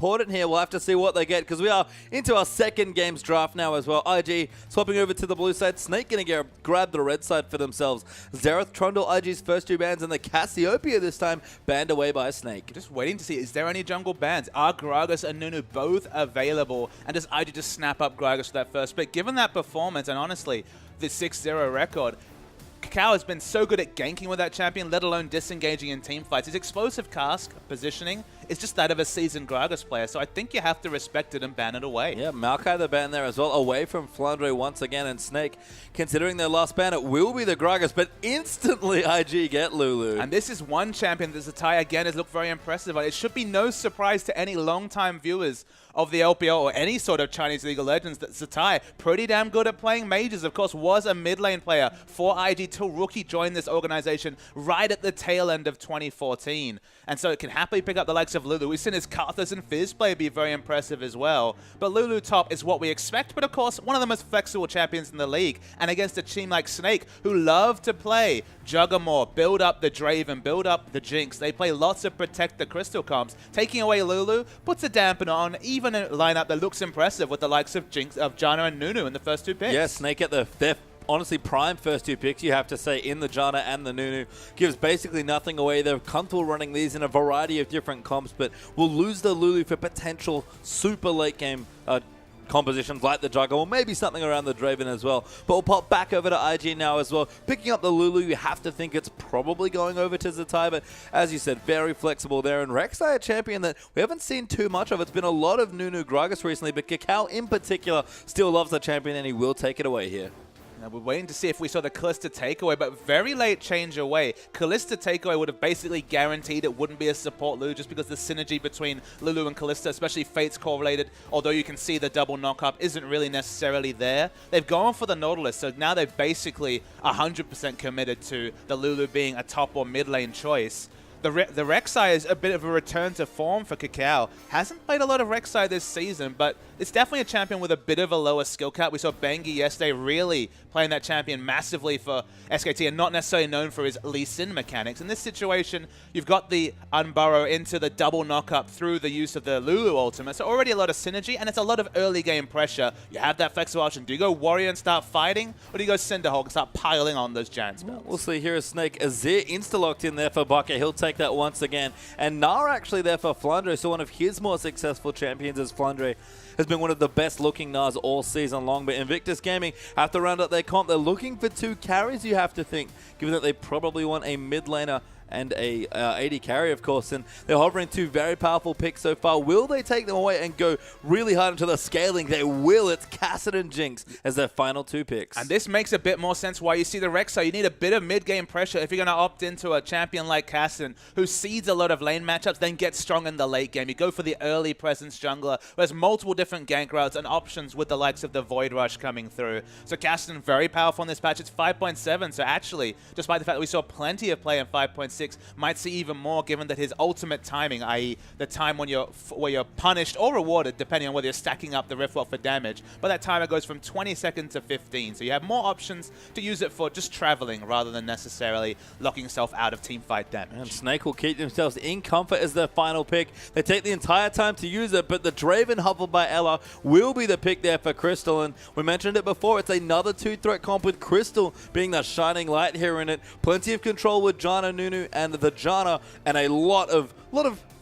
important here. We'll have to see what they get because we are into our second games draft now as well. IG swapping over to the blue side. Snake going to grab the red side for themselves. Xerath, Trundle, IG's first two bans, and the Cassiopeia this time banned away by Snake. Just waiting to see, is there any jungle bans? Are Gragas and Nunu both available? And does IG just snap up Gragas for that first pick? Given that performance, and honestly, the 6-0 record, Kakao has been so good at ganking with that champion, let alone disengaging in team fights. His explosive cask positioning is just that of a seasoned Gragas player, so I think you have to respect it and ban it away. Yeah, Maokai the ban there as well, away from Flandre once again, and Snake, considering their last ban, it will be the Gragas, but instantly IG get Lulu. And this is one champion that Zatai again has looked very impressive on. It should be no surprise to any long-time viewers of the LPL or any sort of Chinese League of Legends that Zatai, pretty damn good at playing mages, of course, was a mid lane player for IG till Rookie joined this organization right at the tail end of 2014. And so it can happily pick up the likes of Lulu. We've seen his Karthus and Fizz play be very impressive as well. But Lulu top is what we expect, but of course, one of the most flexible champions in the league. And against a team like Snake, who love to play Juggermore, build up the Draven, build up the Jinx. They play lots of Protect the Crystal comps. Taking away Lulu puts a dampener on even a lineup that looks impressive with the likes of Jinx, of Janna and Nunu in the first two picks. Yeah, Snake at their honestly prime first two picks, you have to say, in the Janna and the Nunu. Gives basically nothing away. They're comfortable running these in a variety of different comps, but will lose the Lulu for potential super late game compositions like the Jugger, or maybe something around the Draven as well. But we'll pop back over to IG now as well. Picking up the Lulu, you have to think it's probably going over to Zatai, but as you said, very flexible there. And Rek'Sai, a champion that we haven't seen too much of. It's been a lot of Nunu Gragas recently, but Kakao in particular still loves the champion, and he will take it away here. Now we're waiting to see if we saw the Kalista takeaway, but very late change away. Kalista takeaway would have basically guaranteed it wouldn't be a support Lulu just because the synergy between Lulu and Kalista, especially Fates correlated, although you can see the double knock-up isn't really necessarily there. They've gone for the Nautilus, so now they've basically 100% committed to the Lulu being a top or mid lane choice. The Rek'Sai is a bit of a return to form for Kakao. Hasn't played a lot of Rek'Sai this season, but it's definitely a champion with a bit of a lower skill cap. We saw Bengi yesterday really playing that champion massively for SKT and not necessarily known for his Lee Sin mechanics. In this situation, you've got the Unburrow into the double knock-up through the use of the Lulu ultimate, so already a lot of synergy, and it's a lot of early game pressure. You have that flexible option. Do you go Warrior and start fighting, or do you go Cinderhulk and start piling on those giant spells? We'll see here as Snake. Azir insta-locked in there for Bucket. He'll take that once again. And Nara actually there for Flandre, so one of his more successful champions as Flandre has been one of the best looking Nars all season long. But Invictus Gaming have to round out their comp. They're looking for two carries, you have to think, given that they probably want a mid laner and a AD carry, of course, and they're hovering two very powerful picks so far. Will they take them away and go really hard into the scaling? They will. It's Cassidy and Jinx as their final two picks. And this makes a bit more sense why you see the Rek'Sai. You need a bit of mid-game pressure if you're going to opt into a champion like Cassidy, who seeds a lot of lane matchups, then gets strong in the late game. You go for the early presence jungler, who has multiple different gank routes and options with the likes of the Void Rush coming through. So Cassidy, very powerful in this patch. It's 5.7, so actually, despite the fact that we saw plenty of play in 5.6, might see even more given that his ultimate timing, i.e. the time when you're punished or rewarded, depending on whether you're stacking up the Riftwalk for damage, but that timer goes from 20 seconds to 15, so you have more options to use it for just traveling rather than necessarily locking yourself out of team fight damage. And Snake will keep themselves in comfort as their final pick. They take the entire time to use it, but the Draven Huffle by Ella will be the pick there for Crystal, and we mentioned it before, it's another two-threat comp with Crystal being the shining light here in it. Plenty of control with Janna, Nunu, and the Janna, and a lot of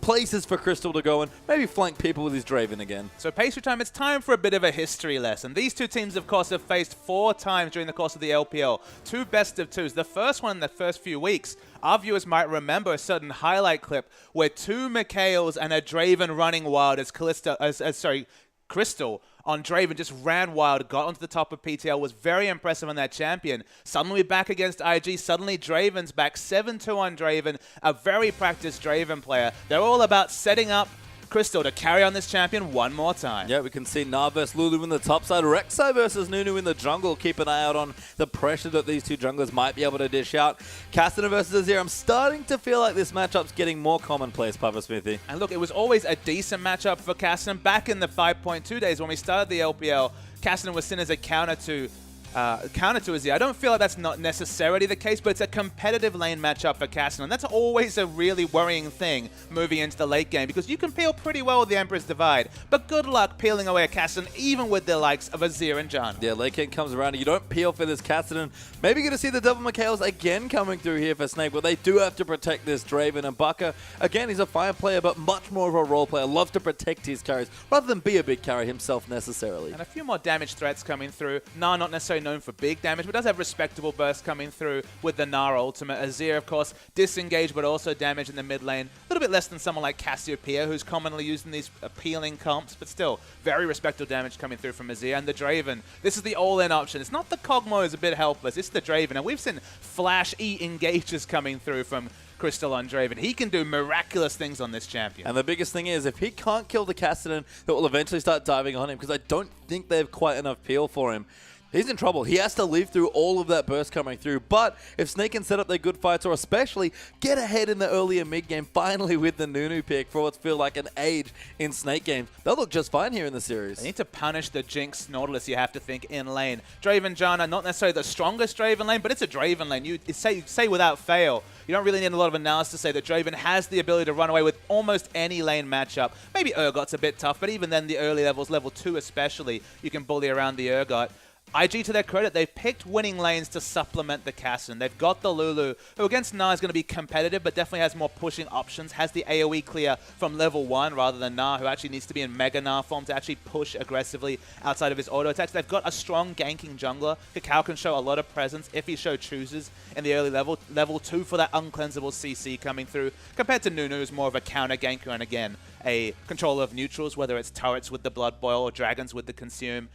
places for Crystal to go and maybe flank people with his Draven again. So pastry time, it's time for a bit of a history lesson. These two teams, of course, have faced 4 times during the course of the LPL. 2 best of 2s. The first one in the first few weeks, our viewers might remember a certain highlight clip where 2 Mikhails and a Draven running wild as Crystal on Draven just ran wild, got onto the top of PTL, was very impressive on that champion. Suddenly back against IG, suddenly Draven's back, 7-2 on Draven, a very practiced Draven player. They're all about setting up Crystal to carry on this champion one more time. Yeah, we can see Nar versus Lulu in the top side, Rek'Sai versus Nunu in the jungle. Keep an eye out on the pressure that these two junglers might be able to dish out. Cassidy versus Azir. I'm starting to feel like this matchup's getting more commonplace, Papa Smithy. And look, it was always a decent matchup for Cassidy back in the 5.2 days when we started the LPL. Cassidy was seen as a counter to counter to Azir. I don't feel like that's not necessarily the case, but it's a competitive lane matchup for Cassidy, and that's always a really worrying thing moving into the late game, because you can peel pretty well with the Emperor's Divide, but good luck peeling away a Cassidy, even with the likes of Azir and Janna. Yeah, late game comes around, and you don't peel for this Cassidy. Maybe going to see the double Mikhails again coming through here for Snake, but they do have to protect this Draven, and Baka, again, he's a fire player, but much more of a role player, loves to protect his carries, rather than be a big carry himself necessarily. And a few more damage threats coming through. Nah, not necessarily known for big damage, but does have respectable bursts coming through with the Gnar ultimate. Azir, of course, disengaged, but also damage in the mid lane. A little bit less than someone like Cassiopeia, who's commonly used in these appealing comps, but still, very respectable damage coming through from Azir. And the Draven, this is the all-in option. It's not the Kog'Maw who's a bit helpless, it's the Draven. And we've seen Flash E engages coming through from Crystal on Draven. He can do miraculous things on this champion. And the biggest thing is, if he can't kill the Cassidy, that will eventually start diving on him, because I don't think they have quite enough peel for him. He's in trouble. He has to live through all of that burst coming through. But if Snake can set up their good fights, or especially get ahead in the earlier mid-game, finally with the Nunu pick for what's feel like an age in Snake games, they'll look just fine here in the series. They need to punish the Jinx Nautilus, you have to think, in lane. Draven Janna, not necessarily the strongest Draven lane, but it's a Draven lane. You say without fail. You don't really need a lot of analysis to say that Draven has the ability to run away with almost any lane matchup. Maybe Urgot's a bit tough, but even then the early levels, level 2 especially, you can bully around the Urgot. IG, to their credit, they've picked winning lanes to supplement the Cassidy. They've got the Lulu, who against Gnar is going to be competitive, but definitely has more pushing options, has the AoE clear from level 1 rather than Gnar, who actually needs to be in Mega Gnar form to actually push aggressively outside of his auto attacks. They've got a strong ganking jungler. Kakao can show a lot of presence if he chooses in the early level. Level 2 for that uncleansable CC coming through, compared to Nunu, who's more of a counter ganker and again, a controller of neutrals, whether it's turrets with the Blood Boil or dragons with the Consume.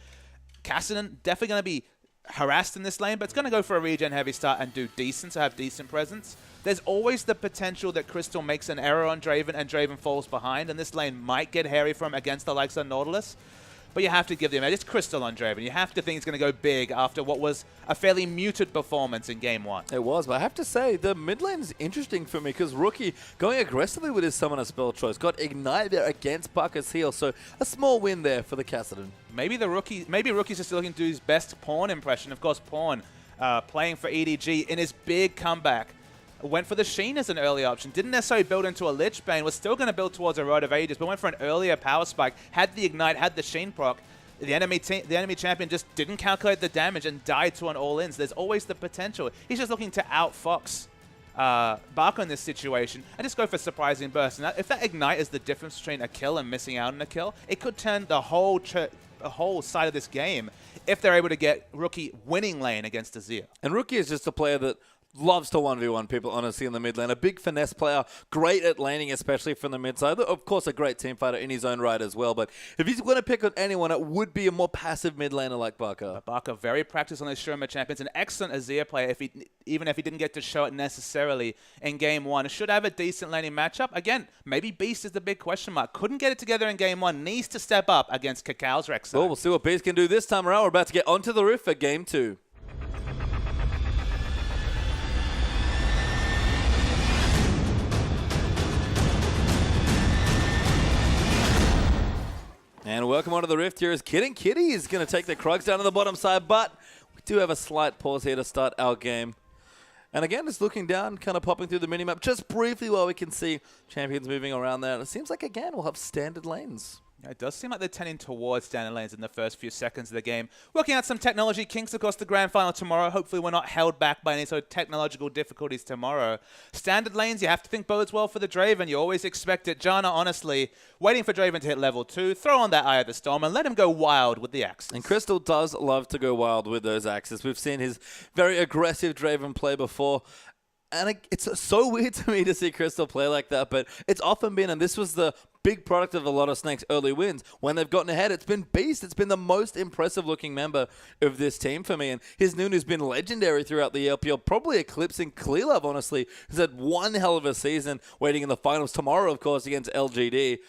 Cassidy definitely going to be harassed in this lane, but it's going to go for a regen heavy start and do decent, so have decent presence. There's always the potential that Crystal makes an error on Draven and Draven falls behind, and this lane might get hairy from against the likes of Nautilus. But you have to give them it. It's Crystal on Draven. You have to think it's going to go big after what was a fairly muted performance in Game 1. It was, but I have to say, the mid lane is interesting for me, because Rookie going aggressively with his summoner spell choice, got Ignite there against Baka's heal, so a small win there for the Cassidy. Maybe Rookie's just looking to do his best Pawn impression. Of course, Pawn playing for EDG in his big comeback. Went for the Sheen as an early option. Didn't necessarily build into a Lich Bane. Was still going to build towards a Rod of Ages, but went for an earlier Power Spike. Had the Ignite, had the Sheen proc. The enemy champion just didn't calculate the damage and died to an all-in. So there's always the potential. He's just looking to outfox Baka in this situation and just go for surprising bursts. And if that Ignite is the difference between a kill and missing out on a kill, it could turn the whole side of this game if they're able to get Rookie winning lane against Azir. And Rookie is just a player that loves to 1v1 people, honestly, in the mid lane. A big finesse player, great at laning, especially from the mid side. Of course, a great team fighter in his own right as well. But if he's going to pick on anyone, it would be a more passive mid laner like Baka. Baka, very practiced on those Shurima champions. An excellent Azir player, even if he didn't get to show it necessarily in Game 1. Should have a decent laning matchup. Again, maybe Beast is the big question mark. Couldn't get it together in Game 1. Needs to step up against Kakao's Rek'Sai. Well, we'll see what Beast can do this time around. We're about to get onto the Rift for Game 2. And welcome onto the Rift here as Kid and Kitty is going to take the Krugs down to the bottom side, but we do have a slight pause here to start our game. And again, just looking down, kind of popping through the minimap just briefly while we can see champions moving around there. And it seems like, again, we'll have standard lanes. It does seem like they're tending towards standard lanes in the first few seconds of the game. Working out some technology kinks across the grand final tomorrow. Hopefully we're not held back by any sort of technological difficulties tomorrow. Standard lanes, you have to think bodes well for the Draven. You always expect it. Janna, honestly, waiting for Draven to hit level 2, throw on that Eye of the Storm and let him go wild with the axes. And Crystal does love to go wild with those axes. We've seen his very aggressive Draven play before. And it's so weird to me to see Crystal play like that, but it's often been, and this was the big product of a lot of Snake's early wins. When they've gotten ahead, it's been Beast. It's been the most impressive looking member of this team for me. And his Nunu's been legendary throughout the LPL, probably eclipsing Clearlove, honestly. He's had one hell of a season waiting in the finals tomorrow, of course, against LGD.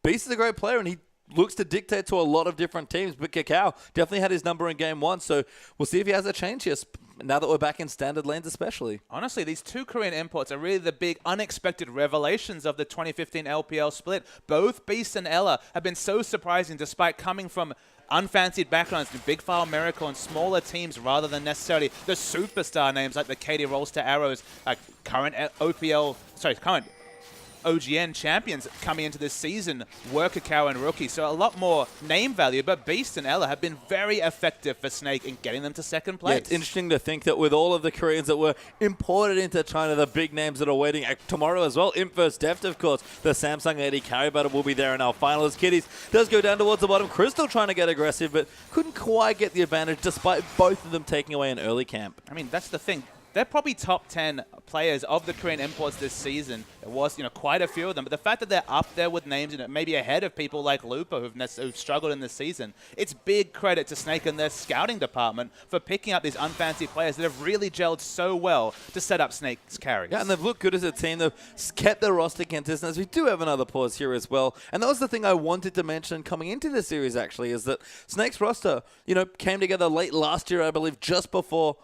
Beast is a great player, and he looks to dictate to a lot of different teams, but Kakao definitely had his number in Game 1, so we'll see if he has a change here, now that we're back in standard lanes especially. Honestly, these two Korean imports are really the big unexpected revelations of the 2015 LPL split. Both Beast and Ella have been so surprising despite coming from unfancied backgrounds, the Big File Miracle, and smaller teams rather than necessarily the superstar names like the Katie Rolster Arrows, current OGN champions coming into this season were Kakao and Rookie, so a lot more name value, but Beast and Ella have been very effective for Snake in getting them to second place. Yeah, it's interesting to think that with all of the Koreans that were imported into China, the big names that are waiting tomorrow as well, Inverse Deft, of course, the Samsung AD carry battle will be there in our finals. Kitties does go down towards the bottom. Crystal trying to get aggressive, but couldn't quite get the advantage despite both of them taking away an early camp. I mean, that's the thing. They're probably top 10 players of the Korean imports this season. There was, quite a few of them. But the fact that they're up there with names, maybe ahead of people like Lupa who've struggled in this season, it's big credit to Snake and their scouting department for picking up these unfancy players that have really gelled so well to set up Snake's carries. Yeah, and they've looked good as a team. They've kept their roster consistent. We do have another pause here as well. And that was the thing I wanted to mention coming into the series, actually, is that Snake's roster, came together late last year, I believe, just before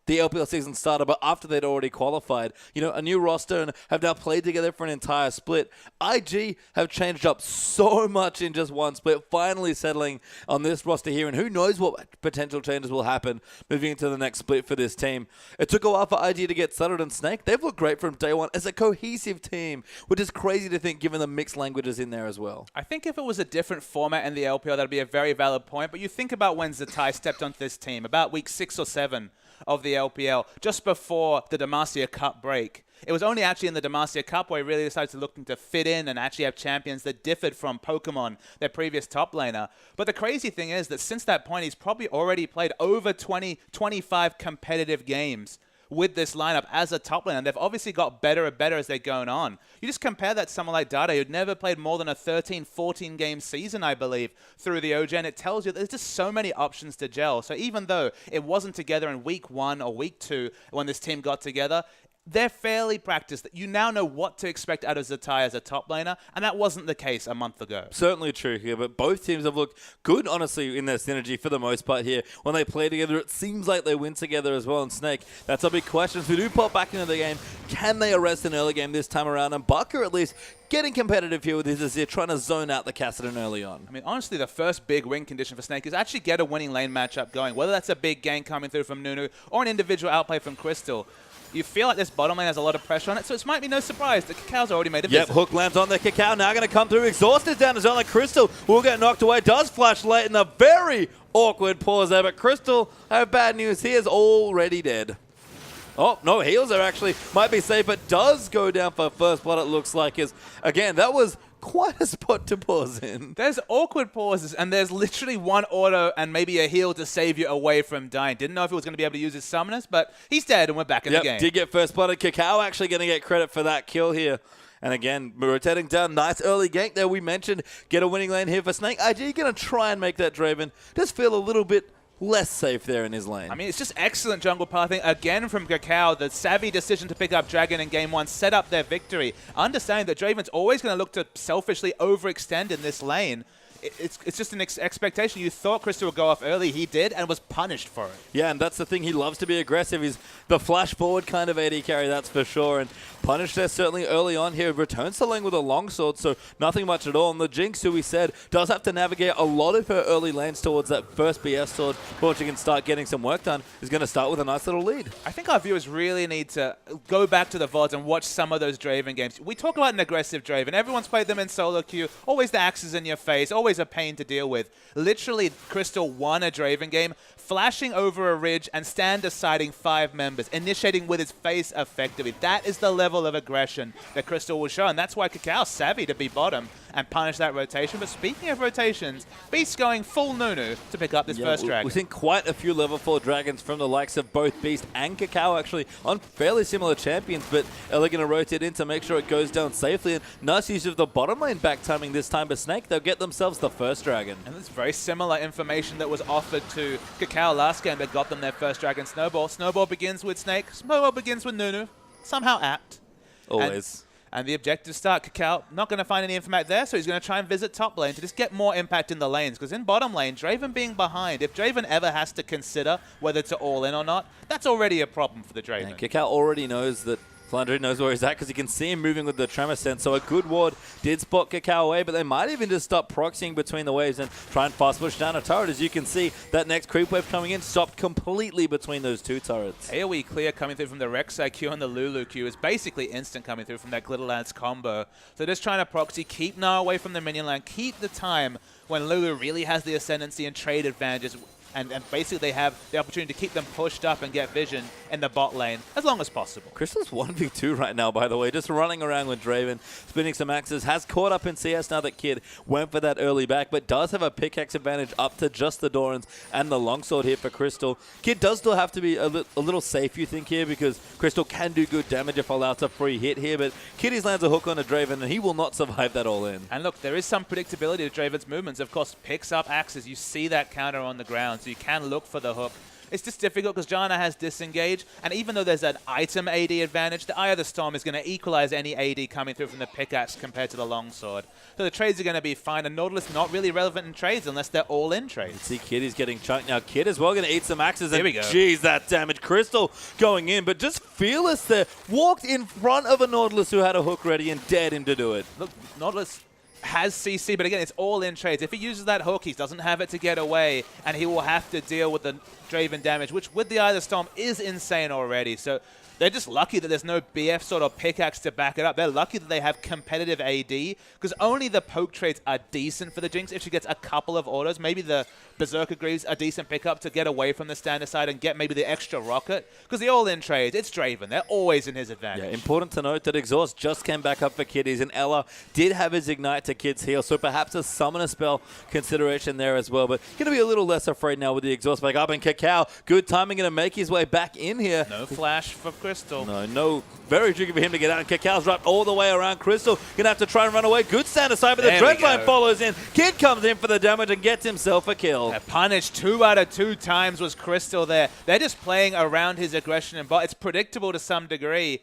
the LPL season started, but after they'd already qualified. A new roster and have now played together for an entire split. IG have changed up so much in just one split, finally settling on this roster here, and who knows what potential changes will happen moving into the next split for this team. It took a while for IG to get settled, and Snake, they've looked great from day one as a cohesive team, which is crazy to think given the mixed languages in there as well. I think if it was a different format in the LPL, that would be a very valid point, but you think about when Zatai stepped onto this team, about week 6 or 7 of the LPL, just before the Demacia Cup break. It was only actually in the Demacia Cup where he really decided to look to fit in and actually have champions that differed from Pokemon, their previous top laner. But the crazy thing is that since that point, he's probably already played over 20, 25 competitive games with this lineup as a top laner. And they've obviously got better and better as they're going on. You just compare that to someone like Dada, who'd never played more than a 13, 14 game season, I believe, through the OGN. It tells you there's just so many options to gel. So even though it wasn't together in week 1 or week 2 when this team got together, they're fairly practiced. You now know what to expect out of Zatai as a top laner, and that wasn't the case a month ago. Certainly true here, but both teams have looked good, honestly, in their synergy for the most part here. When they play together, it seems like they win together as well. And Snake, that's a big question. If we do pop back into the game, can they arrest an early game this time around? And Bucker, at least, getting competitive here with his Azir, trying to zone out the Kassadin early on. I mean, honestly, the first big win condition for Snake is actually get a winning lane matchup going, whether that's a big gank coming through from Nunu or an individual outplay from Crystal. You feel like this bottom lane has a lot of pressure on it, so it might be no surprise that Kakao's already made a visit. Yep, hook lands on there. Kakao now going to come through. Exhaust is down as well. Like Crystal will get knocked away. Does flash late in a very awkward pause there, but Crystal, I have bad news. He is already dead. Oh, no, heals are actually might be safe, but does go down for first blood, it looks like. Again, that was quite a spot to pause in. There's awkward pauses, and there's literally one auto and maybe a heal to save you away from dying. Didn't know if he was going to be able to use his summoners, but he's dead, and we're back in the game. Did get first blooded. Kakao actually going to get credit for that kill here. And again, rotating down. Nice early gank there. We mentioned get a winning lane here for Snake. IG going to try and make that Draven. Just feel a little bit less safe there in his lane. I mean, it's just excellent jungle pathing again from Kakao. The savvy decision to pick up Dragon in game 1 set up their victory. Understanding that Draven's always going to look to selfishly overextend in this lane. It's just an expectation. You thought Crystal would go off early. He did and was punished for it. Yeah, and that's the thing. He loves to be aggressive. He's the flash forward kind of AD carry, that's for sure. And punished there certainly early on here. Returns to lane with a longsword, so nothing much at all. And the Jinx, who we said, does have to navigate a lot of her early lanes towards that first BS sword before she can start getting some work done, is going to start with a nice little lead. I think our viewers really need to go back to the VODs and watch some of those Draven games. We talk about an aggressive Draven. Everyone's played them in solo queue. Always the axes in your face. Always a pain to deal with. Literally, Crystal won a Draven game, flashing over a ridge and stand-deciding 5 members, initiating with his face effectively. That is the level of aggression that Crystal will show, and that's why Kakao's savvy to be bottom and punish that rotation. But speaking of rotations, Beast's going full Nunu to pick up this first dragon. We've seen quite a few level 4 dragons from the likes of both Beast and Kakao actually on fairly similar champions, but they're going to rotate in to make sure it goes down safely. And nice use of the bottom lane back timing this time, but Snake, they'll get themselves the first dragon. And it's very similar information that was offered to Kakao last game that got them their first dragon Snowball. Snowball begins with Snake, Snowball begins with Nunu. Somehow apt. Always. And the objective start, Kakao not going to find any impact there, so he's going to try and visit top lane to just get more impact in the lanes. Because in bottom lane, Draven being behind, if Draven ever has to consider whether to all in or not, that's already a problem for the Draven. And Kakao already knows that Flandre knows where he's at because he can see him moving with the Tremor Sense. So a good ward did spot Cacao away, but they might even just stop proxying between the waves and try and fast push down a turret. As you can see, that next creep wave coming in stopped completely between those two turrets. AoE clear coming through from the Rek'Sai Q and the Lulu Q is basically instant coming through from that Glitter Lance combo. So just trying to proxy, keep Gnar away from the minion line, keep the time when Lulu really has the ascendancy and trade advantages. And basically they have the opportunity to keep them pushed up and get vision in the bot lane as long as possible. Crystal's 1v2 right now, by the way, just running around with Draven, spinning some axes, has caught up in CS now that Kid went for that early back, but does have a pickaxe advantage up to just the Dorans and the longsword here for Crystal. Kid does still have to be a little safe, you think, here, because Crystal can do good damage if allowed a free hit here, but Kiddies lands a hook on a Draven, and he will not survive that all in. And look, there is some predictability to Draven's movements. Of course, picks up axes. You see that counter on the ground, so you can look for the hook. It's just difficult because Janna has disengage, and even though there's an item AD advantage, the Eye of the Storm is going to equalize any AD coming through from the pickaxe compared to the longsword. So the trades are going to be fine, and Nautilus not really relevant in trades unless they're all in trades. See Kid is getting chunked now. Kid as well going to eat some axes. Here and we go. Geez, that damage. Crystal going in, but just fearless there. Walked in front of a Nautilus who had a hook ready and dared him to do it. Look, Nautilus has CC, but again, it's all in trades. If he uses that hook, he doesn't have it to get away, and he will have to deal with the Draven damage, which with the Eye of the Storm is insane already. So they're just lucky that there's no BF sort of pickaxe to back it up. They're lucky that they have competitive AD, because only the poke trades are decent for the Jinx if she gets a couple of autos. Maybe the Berserker Greaves a decent pickup to get away from the standard side and get maybe the extra rocket, because the all-in trades, it's Draven. They're always in his advantage. Yeah, important to note that Exhaust just came back up for Kiddies, and Ella did have his Ignite to Kid's heal, so perhaps a Summoner spell consideration there as well, but going to be a little less afraid now with the Exhaust back up, and Cacao, good timing, going to make his way back in here. No flash for Crystal. No. Very tricky for him to get out, and Cacao's wrapped all the way around Crystal. Going to have to try and run away. Good stand aside, but the Dreadline follows in. Kid comes in for the damage and gets himself a kill. Punished 2 out of 2 times was Crystal there. They're just playing around his aggression and bot. It's predictable to some degree.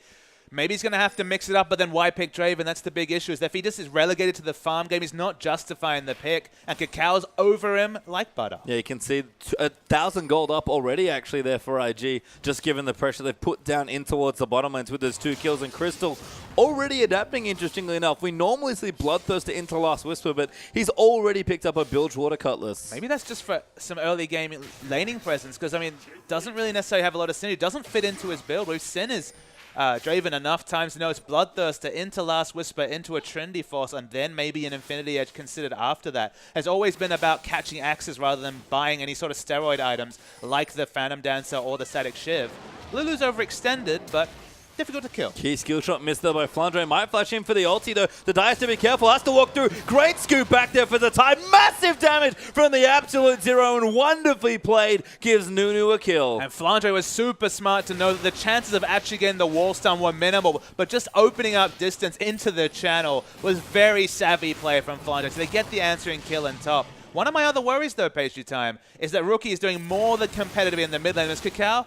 Maybe he's going to have to mix it up, but then why pick Draven? That's the big issue, is that if he just is relegated to the farm game, he's not justifying the pick, and Cacao's over him like butter. Yeah, you can see 1,000 gold up already, actually, there for IG, just given the pressure they've put down in towards the bottom lanes with those 2 kills, and Crystal already adapting, interestingly enough. We normally see Bloodthirster into Last Whisper, but he's already picked up a Bilge Water Cutlass. Maybe that's just for some early game laning presence, because, I mean, doesn't really necessarily have a lot of synergy. Doesn't fit into his build. We've seen his Draven enough times to know it's Bloodthirster into Last Whisper into a Trendy Force, and then maybe an Infinity Edge considered after that. Has always been about catching axes rather than buying any sort of steroid items like the Phantom Dancer or the Static Shiv. Lulu's overextended, but difficult to kill. Key skill shot missed there by Flandre. Might flash in for the ulti though. The Dice to be careful. Has to walk through. Great scoop back there for the tie. Massive damage from the Absolute Zero, and wonderfully played gives Nunu a kill. And Flandre was super smart to know that the chances of actually getting the wall stun were minimal, but just opening up distance into the channel was very savvy play from Flandre. So they get the answering kill in top. One of my other worries though, Pastry Time, is that Rookie is doing more than competitive in the mid lane as Cacao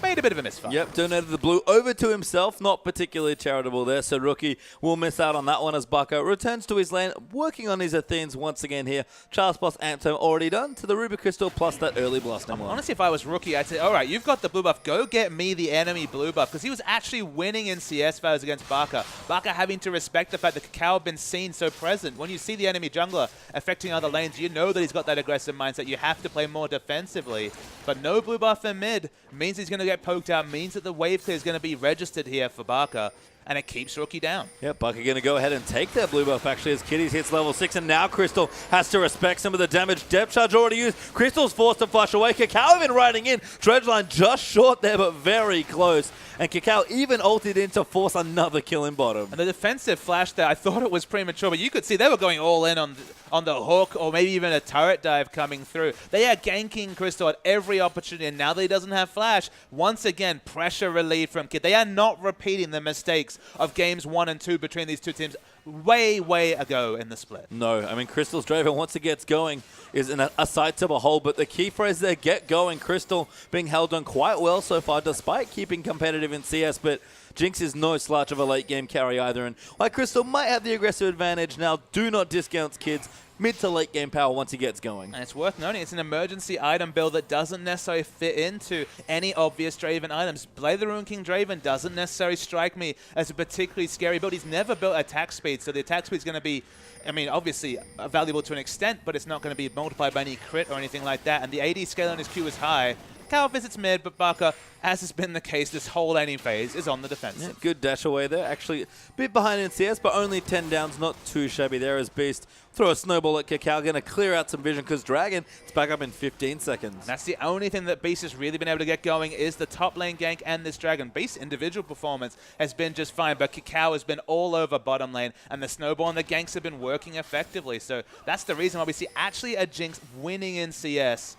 made a bit of a misfire. Yep, donated the blue over to himself. Not particularly charitable there, so Rookie will miss out on that one as Bucko returns to his lane, working on his Athenes once again here. Charles plus Amptome already done to the Ruby Crystal plus that early blast. Honestly, if I was Rookie, I'd say, all right, you've got the blue buff. Go get me the enemy blue buff, because he was actually winning in CS values against Barca. Barca having to respect the fact that Cacao had been seen so present. When you see the enemy jungler affecting other lanes, you know that he's got that aggressive mindset. You have to play more defensively. But no blue buff in mid means he's going to get poked out, means that the wave clear is going to be registered here for Barca, and it keeps Rookie down. Yep, Barca going to go ahead and take that blue buff actually as Kiddies hits level 6, and now Crystal has to respect some of the damage. Depth charge already used. Crystal's forced to flush away. Cacao even riding in. Dredgeline just short there, but very close. And Cacao even ulted in to force another kill in bottom. And the defensive flash there, I thought it was premature, but you could see they were going all in on the hook, or maybe even a turret dive coming through. They are ganking Crystal at every opportunity, and now that he doesn't have flash, once again, pressure relieved from Kid. They are not repeating the mistakes of games 1 and 2 between these two teams way ago in the split. No, I mean, Crystal's Draven, once it gets going, is a sight to behold, but the key phrase there, get going. Crystal being held on quite well so far, despite keeping competitive in CS, but Jinx is no slouch of a late game carry either, and like Crystal might have the aggressive advantage now. Do not discount Kid's mid to late game power once he gets going. And it's worth noting, it's an emergency item build that doesn't necessarily fit into any obvious Draven items. Blade the Ruin King Draven doesn't necessarily strike me as a particularly scary build. He's never built attack speed, so the attack speed is going to be, I mean, obviously valuable to an extent, but it's not going to be multiplied by any crit or anything like that. And the AD scale on his Q is high. Kakao visits mid, but Baka, as has been the case this whole laning phase, is on the defensive. Yeah, good dash away there. Actually, a bit behind in CS, but only 10 downs. Not too shabby there as Beast. Throw a snowball at Kakao, going to clear out some vision because Dragon is back up in 15 seconds. And that's the only thing that Beast has really been able to get going is the top lane gank and this Dragon. Beast's individual performance has been just fine, but Kakao has been all over bottom lane, and the snowball and the ganks have been working effectively. So that's the reason why we see actually a Jinx winning in CS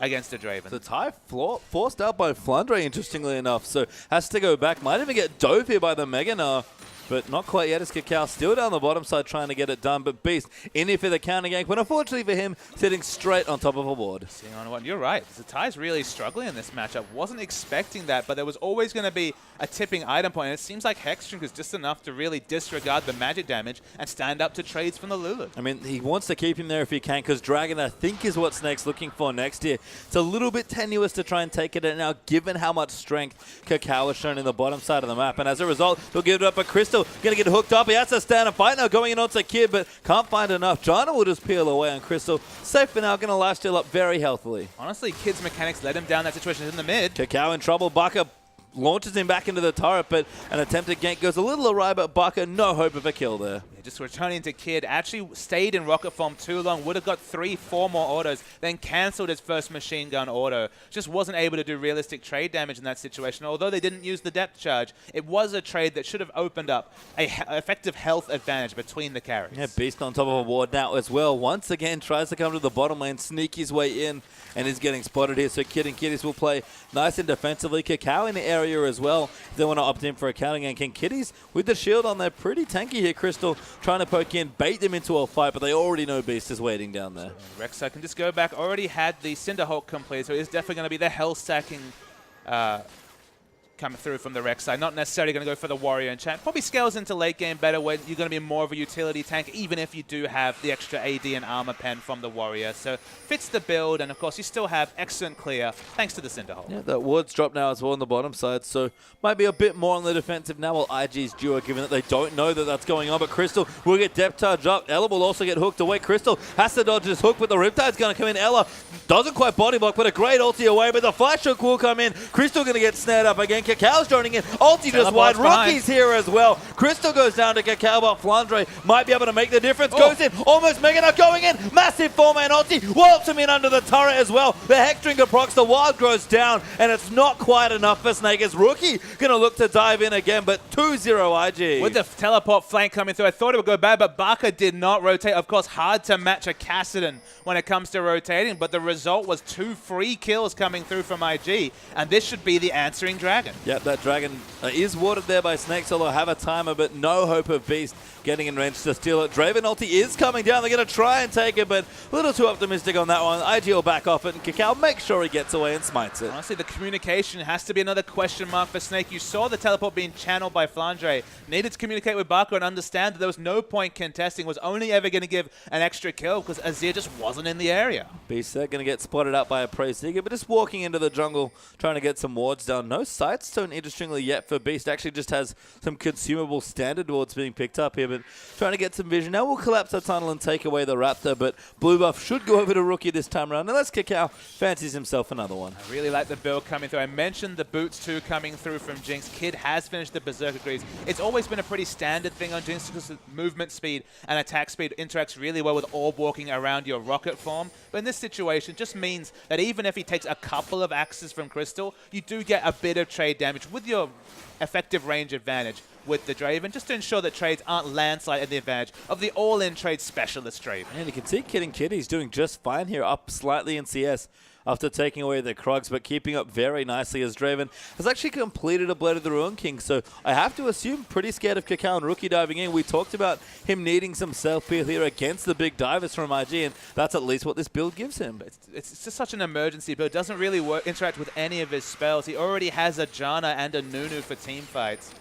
against a Draven. The tie forced out by Flandre, interestingly enough, so has to go back. Might even get dove here by the Meganar, but not quite yet as Kakao still down the bottom side trying to get it done. But Beast in here for the counter gank, but unfortunately for him, sitting straight on top of a ward. Seeing on one, you're right. The tie's really struggling in this matchup. Wasn't expecting that, but there was always going to be a tipping item point. And it seems like Hexdrink is just enough to really disregard the magic damage and stand up to trades from the Lulu. I mean, he wants to keep him there if he can, because Dragon, I think, is what Snake's looking for next year. It's a little bit tenuous to try and take it now, given how much strength Kakao has shown in the bottom side of the map. And as a result, he'll give it up. But Crystal going to get hooked up. He has to stand and fight now, going in onto Kid, but can't find enough. Jana will just peel away on Crystal. Safe for now, going to lifesteal up very healthily. Honestly, Kid's mechanics led him down that situation in the mid. Kakao in trouble. Baka launches him back into the turret, but an attempted gank goes a little awry, but Baka, no hope of a kill there. Yeah, just returning to Kid, actually stayed in rocket form too long, would have got 3-4 more autos, then cancelled his first machine gun auto. Just wasn't able to do realistic trade damage in that situation. Although they didn't use the depth charge, it was a trade that should have opened up a effective health advantage between the carries. Yeah, Beast on top of a ward now as well. Once again, tries to come to the bottom lane, sneak his way in, and is getting spotted here. So Kid and Kiddies will play nice and defensively. Kakao in the area as well. If they want to opt in for a counter gank. And Kiddies with the shield on there, pretty tanky here. Crystal trying to poke in, bait them into a fight, but they already know Beast is waiting down there. Rek'Sai can just go back. Already had the Cinderhulk complete, so it's definitely going to be the health stacking coming through from the Rek'Sai. Not necessarily going to go for the Warrior enchant. Probably scales into late game better when you're going to be more of a utility tank, even if you do have the extra AD and armor pen from the Warrior. So fits the build, and of course you still have excellent clear thanks to the Cinderhulk. Yeah, that ward's dropped now as well on the bottom side, so might be a bit more on the defensive now while IG's duo, given that they don't know that that's going on. But Crystal will get depth charge up. Ella will also get hooked away. Crystal has to dodge this hook, but the Riptide's going to come in. Ella doesn't quite body block, but a great ulti away, but the flash hook will come in. Crystal going to get snared up again. Kakao's joining in. Ulti just wide. Rookie's here as well. Crystal goes down to Kakao, but Flandre might be able to make the difference. Goes in. Almost Meganar going in. Massive 4-man ulti. Walloped him in under the turret as well. The Hexdrinker procs. The wild grows down, and it's not quite enough for Snake. As Rookie going to look to dive in again, but 2-0 IG. With the teleport flank coming through, I thought it would go bad, but Baka did not rotate. Of course, hard to match a Kassadin when it comes to rotating, but the result was 2 free kills coming through from IG, and this should be the answering Dragon. Yep, that Dragon is warded there by Snake, so they'll have a timer, but no hope of Beast getting in range to steal it. Draven ulti is coming down. They're going to try and take it, but a little too optimistic on that one. IG will back off it, and Kakao makes sure he gets away and smites it. Honestly, the communication has to be another question mark for Snake. You saw the teleport being channeled by Flandre. Needed to communicate with Baka and understand that there was no point contesting. Was only ever going to give an extra kill because Azir just wasn't in the area. Beast there going to get spotted out by a Prey Seeker, but just walking into the jungle, trying to get some wards down. No sight stone, interestingly, yet for Beast. Actually just has some consumable standard wards being picked up here, but trying to get some vision. Now we'll collapse the tunnel and take away the Raptor, but blue buff should go over to Rookie this time around, unless Kakao fancies himself another one. I really like the build coming through. I mentioned the boots too coming through from Jinx. Kid has finished the Berserker Greaves. It's always been a pretty standard thing on Jinx because the movement speed and attack speed interacts really well with orb walking around your rocket form. But in this situation, it just means that even if he takes a couple of axes from Crystal, you do get a bit of trade damage with your effective range advantage with the Draven, just to ensure that trades aren't landslide at the advantage of the all-in trade specialist Draven. And you can see Kid and Kitty's doing just fine here, up slightly in CS after taking away the Krugs, but keeping up very nicely as Draven has actually completed a Blade of the Ruin King. So I have to assume pretty scared of Kakao and Rookie diving in. We talked about him needing some self-peel here against the big divers from IG, and that's at least what this build gives him. It's just such an emergency build. It doesn't really interact with any of his spells. He already has a Janna and a Nunu for team fights.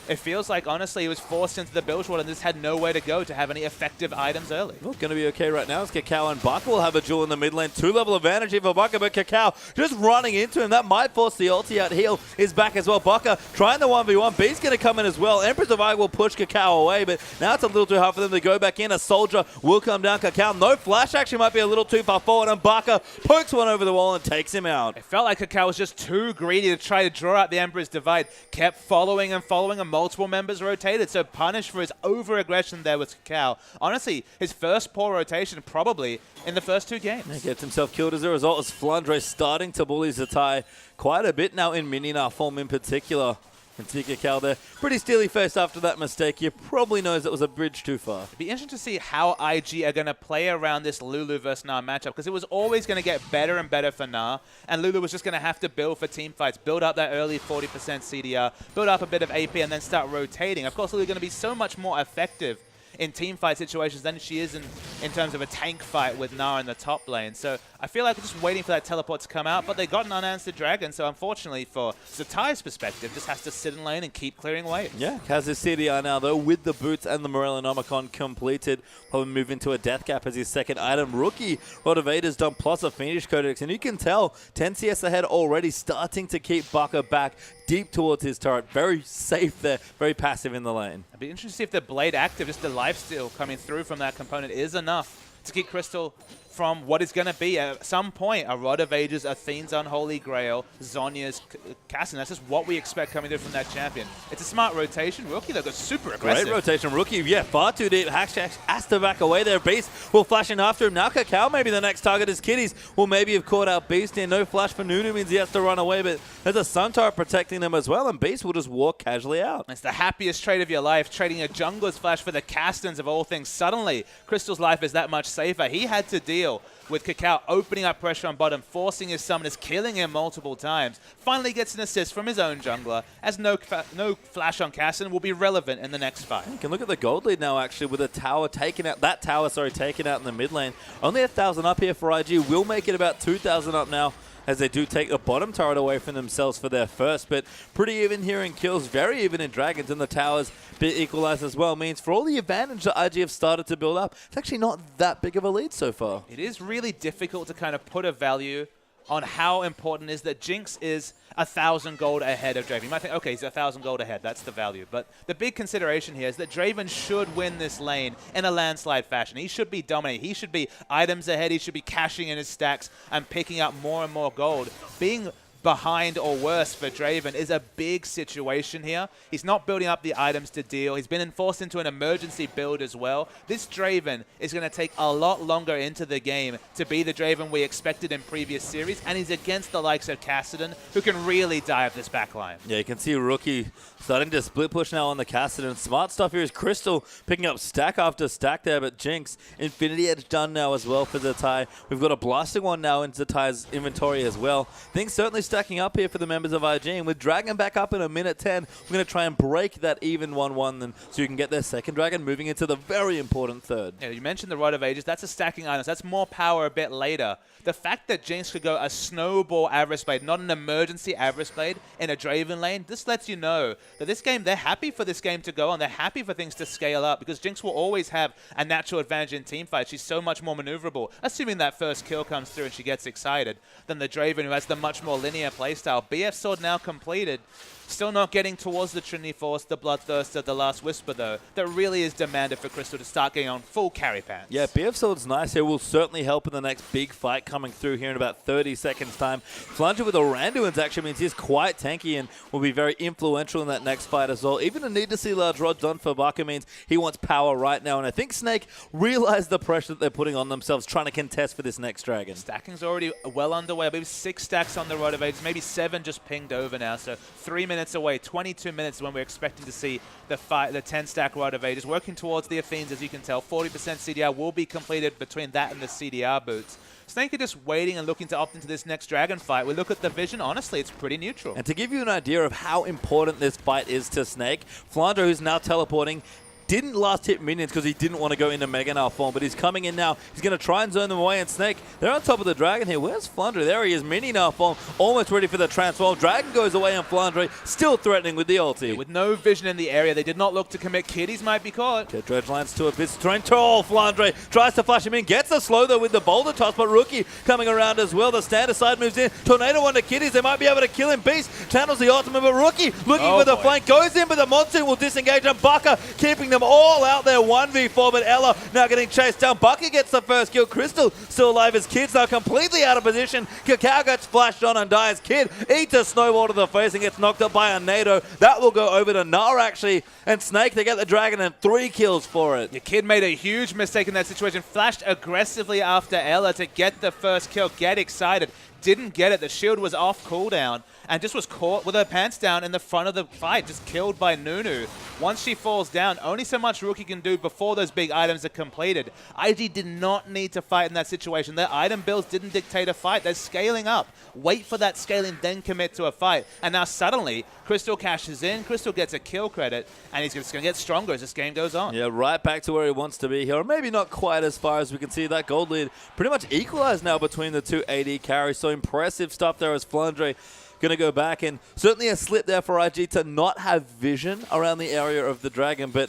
It feels like, honestly, he was forced into the build world and just had nowhere to go to have any effective items early. Well, going to be okay right now as Kakao and Baka will have a duel in the mid lane. 2-level advantage here for Baka, but Kakao just running into him. That might force the ulti out. Heal is back as well. Baka trying the 1v1. B's going to come in as well. Empress of Ike will push Kakao away, but now it's a little too hard for them to go back in. A soldier will come down. Kakao, no flash, actually might be a little too far forward, and Baka pokes one over the wall and takes him out. It felt like Kakao was just too greedy to try to draw out the Emperor's Divide. Kept following and multiple members rotated, so punished for his over-aggression there with Kakao. Honestly, his first poor rotation probably in the first 2 games. He gets himself killed as a result as Flandre starting to bully Zatai quite a bit now in Mininar form in particular. And Kakao there, pretty steely faced after that mistake. He probably knows it was a bridge too far. It'd be interesting to see how IG are going to play around this Lulu versus Nah matchup, because it was always going to get better and better for Nah, and Lulu was just going to have to build for team fights, build up that early 40% CDR, build up a bit of AP, and then start rotating. Of course, Lulu's going to be so much more effective in team fight situations than she is in terms of a tank fight with Nah in the top lane. So I feel like we're just waiting for that teleport to come out, but they got an unanswered dragon, so unfortunately for Zatai's perspective, just has to sit in lane and keep clearing waves. Yeah, has his CDR now though, with the boots and the Morellonomicon completed. Probably move into a death cap as his second item. Rookie Rod of Vader's done plus a Fiendish Codex, and you can tell 10 CS ahead already, starting to keep Baka back deep towards his turret. Very safe there, very passive in the lane. It'd be interesting to see if the Blade active, just the lifesteal coming through from that component, is enough to keep Crystal from what is going to be, at some point, a Rod of Ages, Athene's Unholy Grail, Zhonya's Cassin. That's just what we expect coming through from that champion. It's a smart rotation. Rookie, though, got super aggressive. Great rotation. Rookie, yeah, far too deep. Hashtag has to back away there. Beast will flash in after him. Now Kakao, maybe the next target is Kitties. Will maybe have caught out Beast here. No flash for Nunu means he has to run away, but there's a Sun Turret protecting them as well, and Beast will just walk casually out. It's the happiest trade of your life, trading a jungler's flash for the Castans of all things. Suddenly, Crystal's life is that much safer. He had to deal with Kakao opening up pressure on bottom, forcing his summoners, killing him multiple times. Finally gets an assist from his own jungler, as no flash on Cassin will be relevant in the next fight. You can look at the gold lead now, actually, with a tower taken out, taken out in the mid lane. Only 1,000 up here for IG. Will make it about 2,000 up now, as they do take the bottom turret away from themselves for their first, but pretty even here in kills, very even in dragons, and the towers bit equalized as well. Means for all the advantage that IG have started to build up, it's actually not that big of a lead so far. It is really difficult to kind of put a value on how important it is that Jinx is 1,000 gold ahead of Draven. You might think, okay, he's 1,000 gold ahead. That's the value. But the big consideration here is that Draven should win this lane in a landslide fashion. He should be dominating. He should be items ahead. He should be cashing in his stacks and picking up more and more gold. Being behind or worse for Draven is a big situation here. He's not building up the items to deal. He's been enforced into an emergency build as well. This Draven is going to take a lot longer into the game to be the Draven we expected in previous series, and he's against the likes of Kassadin, who can really dive this backline. Yeah, you can see Rookie starting to split push now on the Kassadin. Smart stuff here is Crystal picking up stack after stack there, but Jinx, Infinity Edge done now as well for Zatai. We've got a blasting one now in Zatai's inventory as well. Things certainly stacking up here for the members of IG, and with Dragon back up in a minute 10, we're going to try and break that even 1-1 then, so you can get their second Dragon moving into the very important third. Yeah, you mentioned the Rod of Ages. That's a stacking item. That's more power a bit later. The fact that Jinx could go a snowball Avarice Blade, not an emergency Avarice Blade in a Draven lane, this lets you know that this game, they're happy for this game to go on. They're happy for things to scale up, because Jinx will always have a natural advantage in team fights. She's so much more maneuverable, assuming that first kill comes through and she gets excited, than the Draven, who has the much more linear playstyle. BF Sword now completed. Still not getting towards the Trinity Force, the Bloodthirster, the Last Whisper, though. That really is demanded for Crystal to start getting on full carry pants. Yeah, BF Sword's nice here. Will certainly help in the next big fight coming through here in about 30 seconds' time. Flunger with the Randuin's actually means he's quite tanky and will be very influential in that next fight as well. Even a need to see large rod done for Baka means he wants power right now, and I think Snake realized the pressure that they're putting on themselves trying to contest for this next Dragon. Stacking's already well underway. I believe 6 stacks on the Rod of Ages, maybe 7 just pinged over now, so 3 minutes minutes away. 22 minutes is when we're expecting to see the 10-stack Rod of Ages. Working towards the Athenes, as you can tell. 40% CDR will be completed between that and the CDR boots. Snake are just waiting and looking to opt into this next dragon fight. We look at the vision, honestly, it's pretty neutral. And to give you an idea of how important this fight is to Snake, Flandre, who's now teleporting, didn't last hit minions because he didn't want to go into Mega Gnar form, but he's coming in now. He's going to try and zone them away, and Snake, they're on top of the Dragon here. Where's Flandre? There he is, Mini Gnar form, almost ready for the transform. Dragon goes away, and Flandre still threatening with the ulti. Yeah, with no vision in the area, they did not look to commit. Kiddies might be caught. Okay, Dredge lands to a bit strange. Oh, Flandre tries to flash him in, gets the slow though with the boulder toss, but Rookie coming around as well. The standard side moves in. Tornado on to Kiddies. They might be able to kill him. Beast channels the ultimate, but Rookie looking for the flank, goes in, but the Monsoon will disengage, and Baka keeping them all out there. 1v4, but Ella now getting chased down. Bucky gets the first kill. Crystal still alive. His Kid's now completely out of position. Kakao gets flashed on and dies. Kid eats a snowball to the face and gets knocked up by a Nado. That will go over to Gnar, actually. And Snake, they get the Dragon and 3 kills for it. The Kid made a huge mistake in that situation. Flashed aggressively after Ella to get the first kill. Get excited. Didn't get it. The shield was off cooldown and just was caught with her pants down in the front of the fight, just killed by Nunu. Once she falls down, only so much Rookie can do before those big items are completed. IG did not need to fight in that situation. Their item builds didn't dictate a fight. They're scaling up. Wait for that scaling, then commit to a fight. And now suddenly, Crystal cashes in, Crystal gets a kill credit, and he's just going to get stronger as this game goes on. Yeah, right back to where he wants to be here. Or maybe not quite as far as we can see. That gold lead pretty much equalized now between the two AD carries. So impressive stuff there as Flandre going to go back, and certainly a slip there for IG to not have vision around the area of the Dragon, but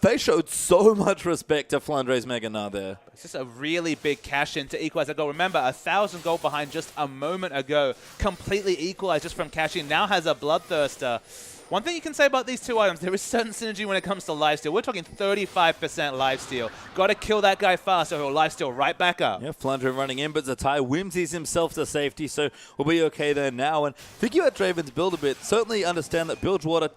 they showed so much respect to Flandre's Mega Gnar there. It's just a really big cash in to equalize that goal. Remember, 1,000 gold behind just a moment ago, completely equalized just from cashing. Now has a Bloodthirster. One thing you can say about these two items, there is certain synergy when it comes to lifesteal. We're talking 35% lifesteal. Got to kill that guy fast or he'll lifesteal right back up. Yeah, Flandre running in, but Zatai whimsies himself to safety, so we'll be okay there now. And thinking about Draven's build a bit, certainly understand that Bilgewater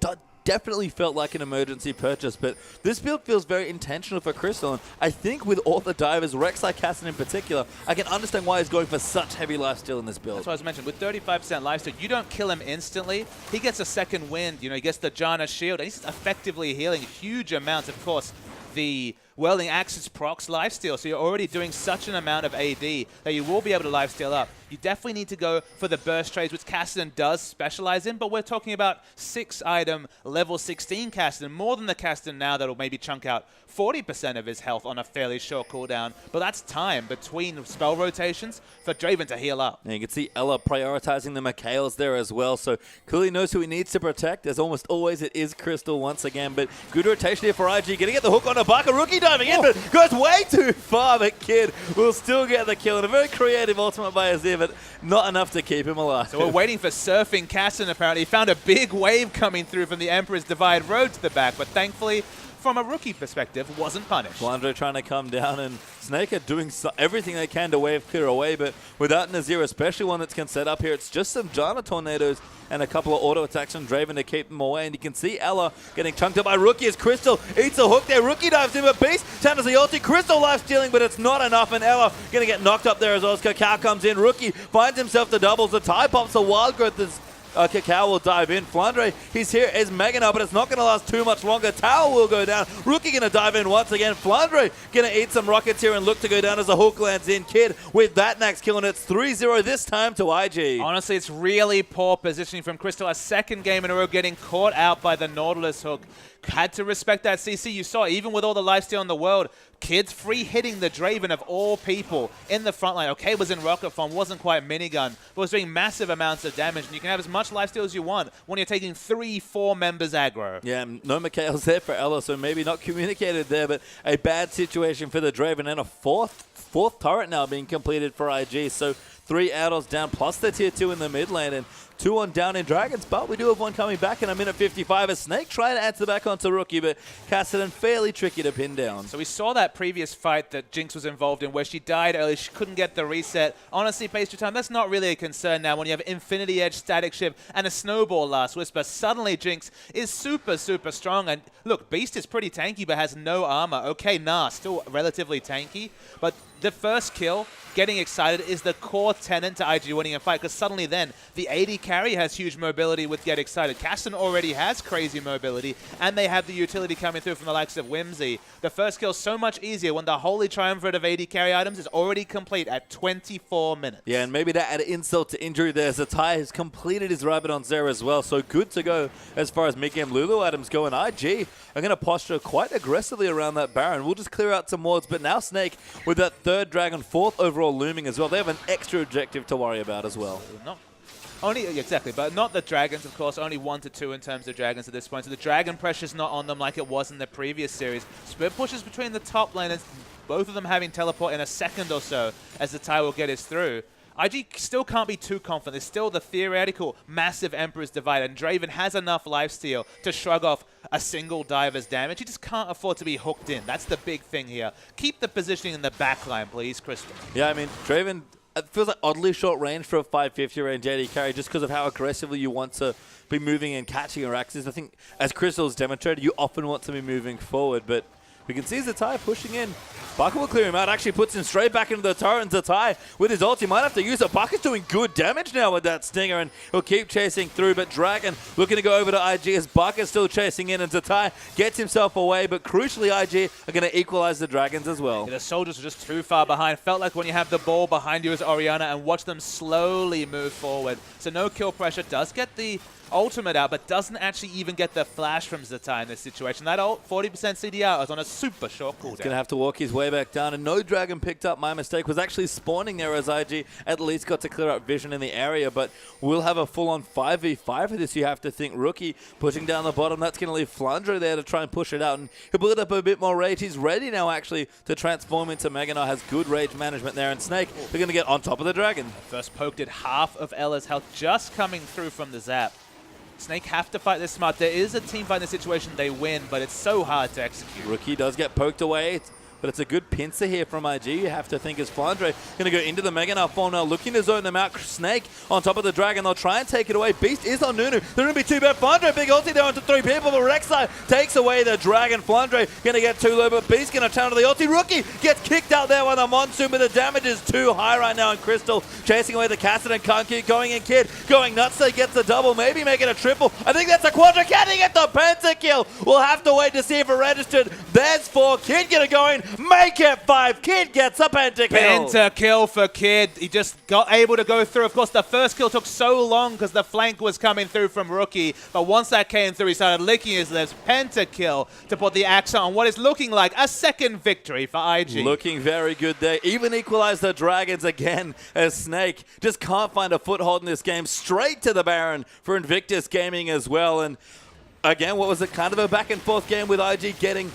definitely felt like an emergency purchase, but this build feels very intentional for Crystal, and I think with all the divers, Rek'Sai Kassadin in particular, I can understand why he's going for such heavy lifesteal in this build. That's what I was mentioning. With 35% lifesteal, you don't kill him instantly. He gets a second wind, you know, he gets the Janna shield, and he's effectively healing huge amounts. Of course, the Welding Axis procs lifesteal, so you're already doing such an amount of AD that you will be able to lifesteal up. You definitely need to go for the burst trades, which Kassadin does specialize in, but we're talking about 6-item level 16 Kassadin, more than the Kassadin now that'll maybe chunk out 40% of his health on a fairly short cooldown. But that's time between spell rotations for Draven to heal up. And you can see Ella prioritizing the Mikhails there as well, so clearly knows who he needs to protect. As almost always, it is Crystal once again, but good rotation here for IG. Gonna get the hook on a Baka. Rookie diving in, but goes way too far, but Kid will still get the kill. And a very creative ultimate by Azir, but not enough to keep him alive. So we're waiting for Surfing Kassadin, apparently. He found a big wave coming through from the Emperor's Divide Road to the back, but thankfully, from a Rookie perspective, wasn't punished. Flandre trying to come down, and Snake are doing everything they can to wave clear away, but without Nazir, especially one that's can set up here, it's just some Janna tornadoes and a couple of auto attacks from Draven to keep them away. And you can see Ella getting chunked up by Rookie as Crystal eats a hook there. Rookie dives in, but Beast channels the ulti. Crystal life stealing, but it's not enough, and Ella going to get knocked up there as well as Kakao comes in. Rookie finds himself the doubles. The tie pops, the wild growth is Kakao will dive in. Flandre, he's here as Mega Gnar, but it's not going to last too much longer. Tower will go down. Rookie going to dive in once again. Flandre going to eat some rockets here and look to go down as a hook lands in. Kid with that next kill, and it's 3-0 this time to IG. Honestly, it's really poor positioning from Crystal. A second game in a row getting caught out by the Nautilus hook. Had to respect that CC. You saw, even with all the lifesteal in the world, Kids free hitting the Draven of all people in the front line. Okay, was in rocket form, wasn't quite minigun, but was doing massive amounts of damage. And you can have as much lifesteal as you want when you're taking 3-4 members aggro. Yeah, no Mikhail's there for Ella, so maybe not communicated there, but a bad situation for the Draven, and a fourth turret now being completed for IG. So 3 Ados down, plus the tier 2 in the mid lane, and 2 on down in Dragons, but we do have one coming back in a minute 55 as Snake trying to answer back onto Rookie, but Kassadin fairly tricky to pin down. So we saw that previous fight that Jinx was involved in where she died early, she couldn't get the reset. Honestly, pace your time, that's not really a concern now when you have Infinity Edge, Static Shift, and a Snowball Last Whisper. Suddenly Jinx is super, super strong, and look, Beast is pretty tanky but has no armor. Okay, Gnar, still relatively tanky, but the first kill getting excited is the core tenet to IG winning a fight, because suddenly then the AD carry has huge mobility with get excited. Kasten already has crazy mobility, and they have the utility coming through from the likes of Whimsy. The first kill so much easier when the holy triumvirate of AD carry items is already complete at 24 minutes. Yeah, and maybe that added insult to injury there. Zatai has completed his Rabadon Zera as well, so good to go as far as mid-game Lulu items go. And IG are going to posture quite aggressively around that Baron. We'll just clear out some wards, but now Snake with that third dragon, fourth overall looming as well. They have an extra objective to worry about as well. Exactly, but not the dragons, of course. Only 1 to 2 in terms of dragons at this point. So the dragon pressure's not on them like it was in the previous series. Split pushes between the top laners, both of them having teleport in a second or so as the tie will get us through. IG still can't be too confident. There's still the theoretical massive Emperor's Divide, and Draven has enough lifesteal to shrug off a single diver's damage. He just can't afford to be hooked in. That's the big thing here. Keep the positioning in the backline, please, Crystal. Yeah, I mean, Draven, it feels like oddly short range for a 550 range AD carry just because of how aggressively you want to be moving and catching your axes. I think, as Crystal's demonstrated, you often want to be moving forward, but we can see Zatai pushing in. Baka will clear him out, actually puts him straight back into the turret, and Zatai with his ult, he might have to use it. Baka's doing good damage now with that Stinger, and he'll keep chasing through, but Dragon looking to go over to IG as Baka's still chasing in, and Zatai gets himself away, but crucially IG are going to equalize the Dragons as well. Yeah, the soldiers are just too far behind. Felt like when you have the ball behind you as Orianna and watch them slowly move forward. So no kill pressure, does get the ultimate out, but doesn't actually even get the flash from Zatai in this situation. That ult, 40% CDR, was on a super short cooldown. He's going to have to walk his way back down, and no dragon picked up. My mistake was actually spawning there as IG at least got to clear up vision in the area, but we'll have a full-on 5v5 for this, you have to think. Rookie pushing down the bottom, that's going to leave Flandre there to try and push it out, and he'll build up a bit more rage. He's ready now actually to transform into Mega Knight, has good rage management there, and Snake, they're going to get on top of the dragon. First poke did half of Ella's health just coming through from the zap. Snake have to fight this smart. There is a team fight in this situation, they win, but it's so hard to execute. Rookie does get poked away, but it's a good pincer here from IG. You have to think as Flandre going to go into the Mega Knight fall now, looking to zone them out. Snake on top of the dragon. They'll try and take it away. Beast is on Nunu. They're going to be too bad. Flandre, big ulti there onto 3 people, but Rek'Sai takes away the dragon. Flandre going to get too low, but Beast going to channel the ulti. Rookie gets kicked out there by the Monsoon, but the damage is too high right now, and Crystal chasing away the Cassidy and can't keep going, and Kid going nuts. They gets the double, maybe make it a triple. I think that's a quadra. Can he get the pentakill? We'll have to wait to see if it registered. There's 4. Kid going to go in, make it 5. Kid gets a pentakill. Pentakill for Kid. He just got able to go through. Of course, the first kill took so long because the flank was coming through from Rookie. But once that came through, he started licking his lips. Pentakill to put the axe on what is looking like a second victory for IG. Looking very good there. Even equalize the Dragons again as Snake just can't find a foothold in this game. Straight to the Baron for Invictus Gaming as well. And again, what was it? Kind of a back and forth game with IG getting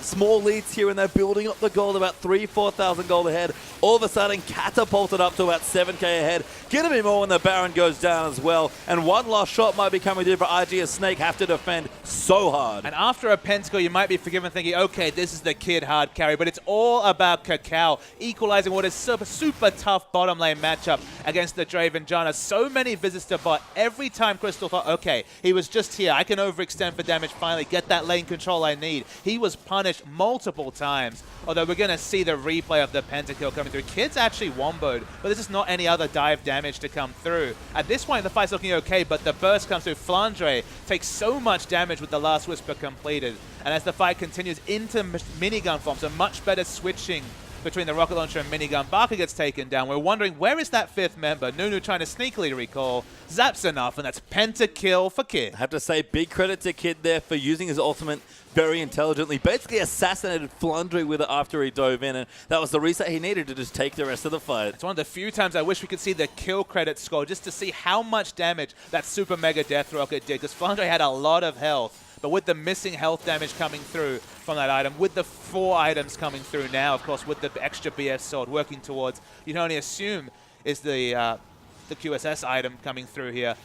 small leads here, and they're building up the gold about 3,000-4,000 gold ahead. All of a sudden catapulted up to about 7k ahead. Gonna be more when the Baron goes down as well, and one last shot might be coming through for IG as Snake have to defend so hard. And after a pentakill, you might be forgiven thinking, okay, this is the Kid hard carry, but it's all about Kakao equalizing what is super tough bottom lane matchup against the Draven Janna. So many visits to bot. Every time Crystal thought, okay, he was just here, I can overextend for damage, finally get that lane control I need. He was punished multiple times, although we're going to see the replay of the pentakill coming through. Kid's actually womboed, but there's just not any other dive damage to come through. At this point, the fight's looking okay, but the burst comes through. Flandre takes so much damage with the last whisper completed, and as the fight continues into minigun form, so much better switching between the rocket launcher and minigun. Baka gets taken down. We're wondering, where is that 5th member? Nunu trying to sneakily recall. Zaps enough, and that's pentakill for Kid. I have to say, big credit to Kid there for using his ultimate very intelligently. Basically assassinated Flandre with it after he dove in, and that was the reset he needed to just take the rest of the fight. It's one of the few times I wish we could see the kill credit score just to see how much damage that super mega death rocket did, because Flandre had a lot of health. But with the missing health damage coming through from that item, with the 4 items coming through now, of course, with the extra BS sword working towards, you can only assume is the QSS item coming through here.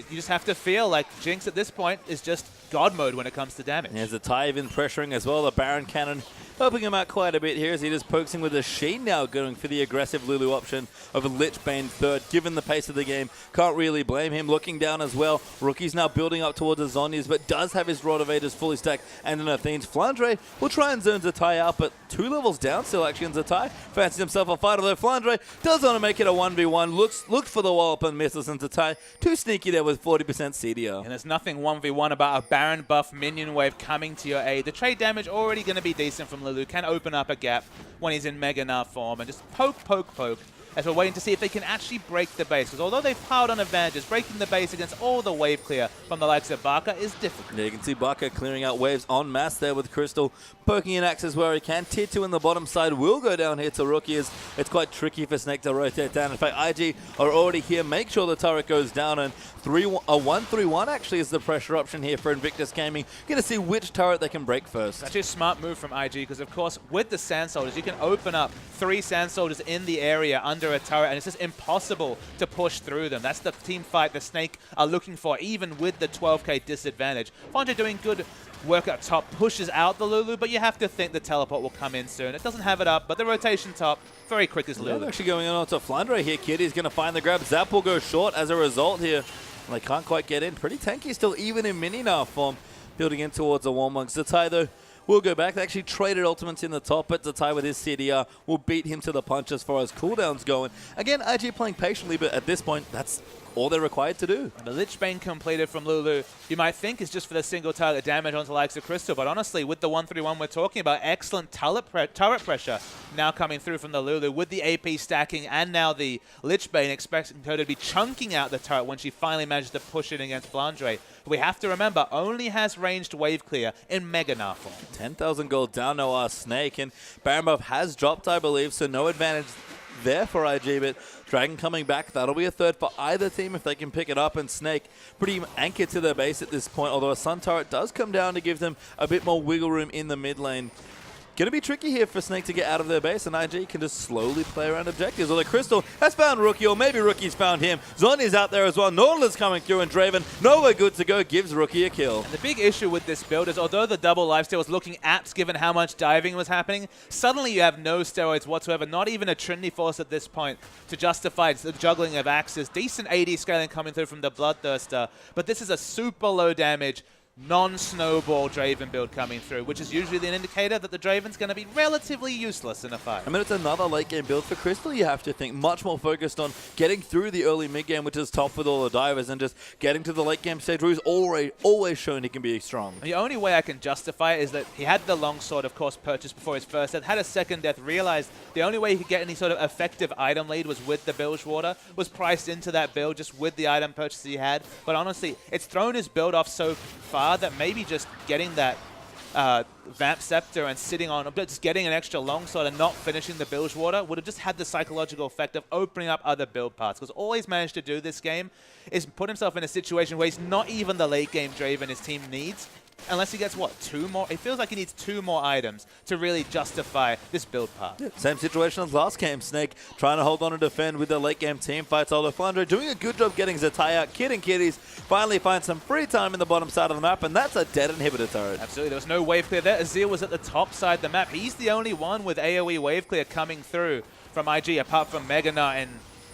You just have to feel like Jinx at this point is just God mode when it comes to damage. There's a Zatai even pressuring as well. The Baron Cannon helping him out quite a bit here as he just pokes him with a Sheen now, going for the aggressive Lulu option of a Lich Bane third. Given the pace of the game, can't really blame him. Looking down as well, Rookie's now building up towards the Zhonya's, but does have his Rod of Ages fully stacked and an Athene's. Flandre will try and zone Zatai out, but 2 levels down still actually on Zatai. Fancies himself a fight, although Flandre does want to make it a 1v1. Looked for the wall up and misses, and Zatai too sneaky there with 40% CDR. And there's nothing 1v1 about a Baron buff minion wave coming to your aid. The trade damage already going to be decent from Lulu. Can open up a gap when he's in Mega Gnar form and just poke, as we're waiting to see if they can actually break the base. Because although they've piled on advantages, breaking the base against all the wave clear from the likes of Baka is difficult. Yeah, you can see Baka clearing out waves en masse there with Crystal, poking in axes where he can. Tier 2 in the bottom side will go down here to Rookie, as it's quite tricky for Snake to rotate down. In fact, IG are already here. Make sure the turret goes down, and a 1-3-1 actually is the pressure option here for Invictus Gaming. Going to see which turret they can break first. It's actually a smart move from IG because, of course, with the Sand Soldiers, you can open up 3 Sand Soldiers in the area under a turret, and it's just impossible to push through them. That's the team fight the Snake are looking for, even with the 12k disadvantage. Fondra doing good work up top, pushes out the Lulu, but you have to think the teleport will come in soon. It doesn't have it up, but the rotation top, very quick as Lulu. Yeah, actually going on to Flandre here. Kitty's going to find the grab. Zap will go short as a result here. They can't quite get in. Pretty tanky still, even in mini Gnar form. Building in towards a 1-1. Zatai, though, will go back. They actually traded ultimates in the top, but Zatai with his CDR will beat him to the punch as far as cooldowns going. Again, IG playing patiently, but at this point, that's all they're required to do. The Lich Bane completed from Lulu, you might think is just for the single target damage onto the likes of Crystal, but honestly, with the 1-3-1 we're talking about, excellent turret pressure now coming through from the Lulu with the AP stacking, and now the Lich Bane expecting her to be chunking out the turret when she finally managed to push it against Flandre. We have to remember, only has ranged wave clear in Mega Gnar form. 10,000 gold down to our Snake, and Baron buff has dropped, I believe, so no advantage there for IG, but Dragon coming back, that'll be a third for either team if they can pick it up, and Snake pretty anchored to their base at this point, although a Sun Turret does come down to give them a bit more wiggle room in the mid lane. Going to be tricky here for Snake to get out of their base, and IG can just slowly play around objectives. Although Crystal has found Rookie, or maybe Rookie's found him. Zhonya's out there as well. Nautilus coming through, and Draven, nowhere good to go, gives Rookie a kill. And the big issue with this build is, although the double lifesteal was looking apt given how much diving was happening, suddenly you have no steroids whatsoever, not even a Trinity Force at this point to justify the juggling of axes. Decent AD scaling coming through from the Bloodthirster, but this is a super low damage, non-snowball Draven build coming through, which is usually an indicator that the Draven's going to be relatively useless in a fight. I mean, it's another late game build for Crystal, you have to think. Much more focused on getting through the early mid game, which is tough with all the divers, and just getting to the late game stage where he's always shown he can be strong. The only way I can justify it is that he had the longsword, of course, purchased before his first death, had a second death, realized the only way he could get any sort of effective item lead was with the Bilgewater, was priced into that build just with the item purchase he had. But honestly, it's thrown his build off so far that maybe just getting that Vamp Scepter and sitting on, just getting an extra longsword and not finishing the Bilgewater would have just had the psychological effect of opening up other build paths. Because all he's managed to do this game is put himself in a situation where he's not even the late game Draven his team needs. Unless he gets, what, 2 more? It feels like he needs 2 more items to really justify this build path. Yeah, same situation as last game. Snake trying to hold on and defend with the late game team fights. Although Flandre doing a good job getting Zatai out. Kid and Kitties finally find some free time in the bottom side of the map, and that's a dead inhibitor turret. Absolutely. There was no wave clear there. Azir was at the top side of the map. He's the only one with AoE wave clear coming through from IG, apart from Mega Gnar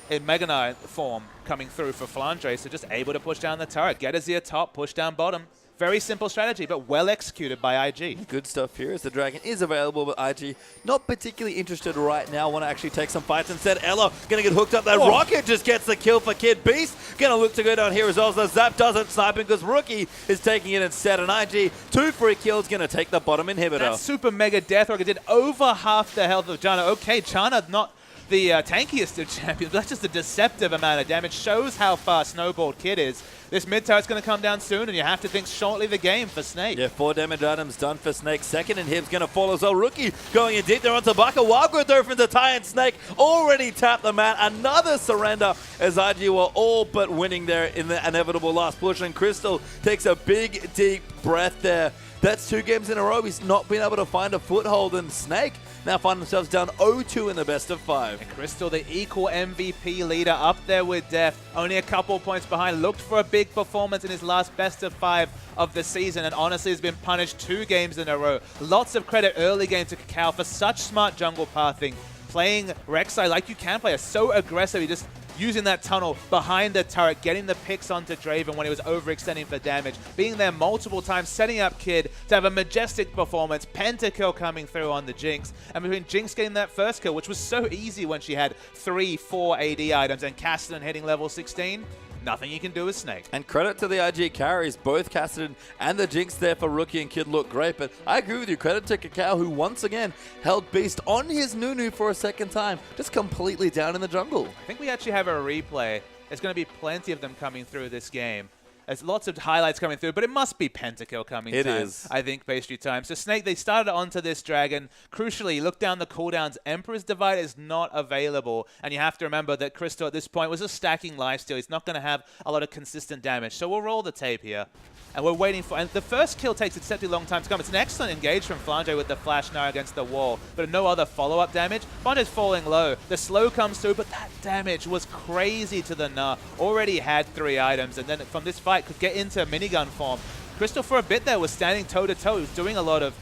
in Mega Gnar form coming through for Flandre. So just able to push down the turret, get Azir top, push down bottom. Very simple strategy, but well executed by IG. Good stuff here as the Dragon is available, but IG not particularly interested right now. Want to actually take some fights instead. Ella going to get hooked up. That Rocket just gets the kill for Kid. Beast going to look to go down here as well. So Zap doesn't snipe him because Rookie is taking it instead. And IG, 2 free kills, going to take the bottom inhibitor. That super mega Death Rocket did over half the health of Janna. Okay, Janna not the tankiest of champions, but that's just a deceptive amount of damage. Shows how far Snowballed Kid is. This mid turret's going to come down soon, and you have to think shortly the game for Snake. Yeah, 4 damage items done for Snake. Second inhib's going to fall as well. Rookie going in deep there onto Baka. Wild growth though from Zatai, and Snake already tapped the mat. Another surrender as IG were all but winning there in the inevitable last push, and Crystal takes a big, deep breath there. That's 2 games in a row. He's not been able to find a foothold, and Snake now find themselves down 0-2 in the best of 5. And Crystal, the equal MVP leader, up there with Def, only a couple points behind, looked for a big performance in his last best of 5 of the season, and honestly has been punished 2 games in a row. Lots of credit early game to Kakao for such smart jungle pathing. Playing Rek'Sai like you can play, so aggressive, he just using that tunnel behind the turret, getting the picks onto Draven when he was overextending for damage, being there multiple times, setting up Kid to have a majestic performance, pentakill coming through on the Jinx, and between Jinx getting that first kill, which was so easy when she had 3-4 AD items, and Cassidy hitting level 16, nothing you can do with Snake. And credit to the IG carries, both Cassidy and the Jinx there for Rookie and Kid look great, but I agree with you, credit to Kakao, who once again held Beast on his Nunu for a second time, just completely down in the jungle. I think we actually have a replay. There's going to be plenty of them coming through this game. There's lots of highlights coming through, but it must be pentakill coming It time, is. I think, pastry time. So Snake, they started onto this dragon. Crucially, look down the cooldowns. Emperor's Divide is not available, and you have to remember that Crystal at this point was a stacking lifesteal. He's not going to have a lot of consistent damage. So we'll roll the tape here. And we're waiting for... And the first kill takes a deceptively long time to come. It's an excellent engage from Flandre with the flash now against the wall, but no other follow-up damage. Flandre's falling low. The slow comes through, but that damage was crazy to the Nah. Already had 3 items, and then from this fight could get into minigun form. Crystal for a bit there was standing toe-to-toe. He was doing a lot of...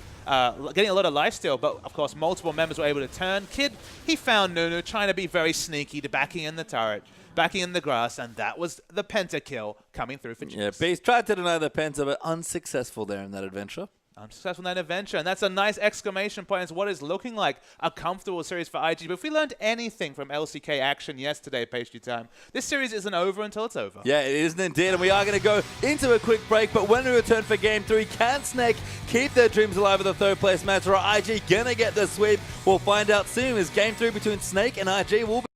getting a lot of lifesteal, but of course multiple members were able to turn. Kid, he found Nunu trying to be very sneaky, to backing in the turret, backing in the grass, and that was the pentakill coming through for Jinx. Yeah, Beast tried to deny the penta, but unsuccessful there in that adventure. Unsuccessful in that adventure, and that's a nice exclamation point as what is looking like a comfortable series for IG. But if we learned anything from LCK action yesterday, pastry time, this series isn't over until it's over. Yeah, it isn't indeed, and we are going to go into a quick break, but when we return for Game 3, can Snake keep their dreams alive with a third-place match, or are IG going to get the sweep? We'll find out soon as Game 3 between Snake and IG will be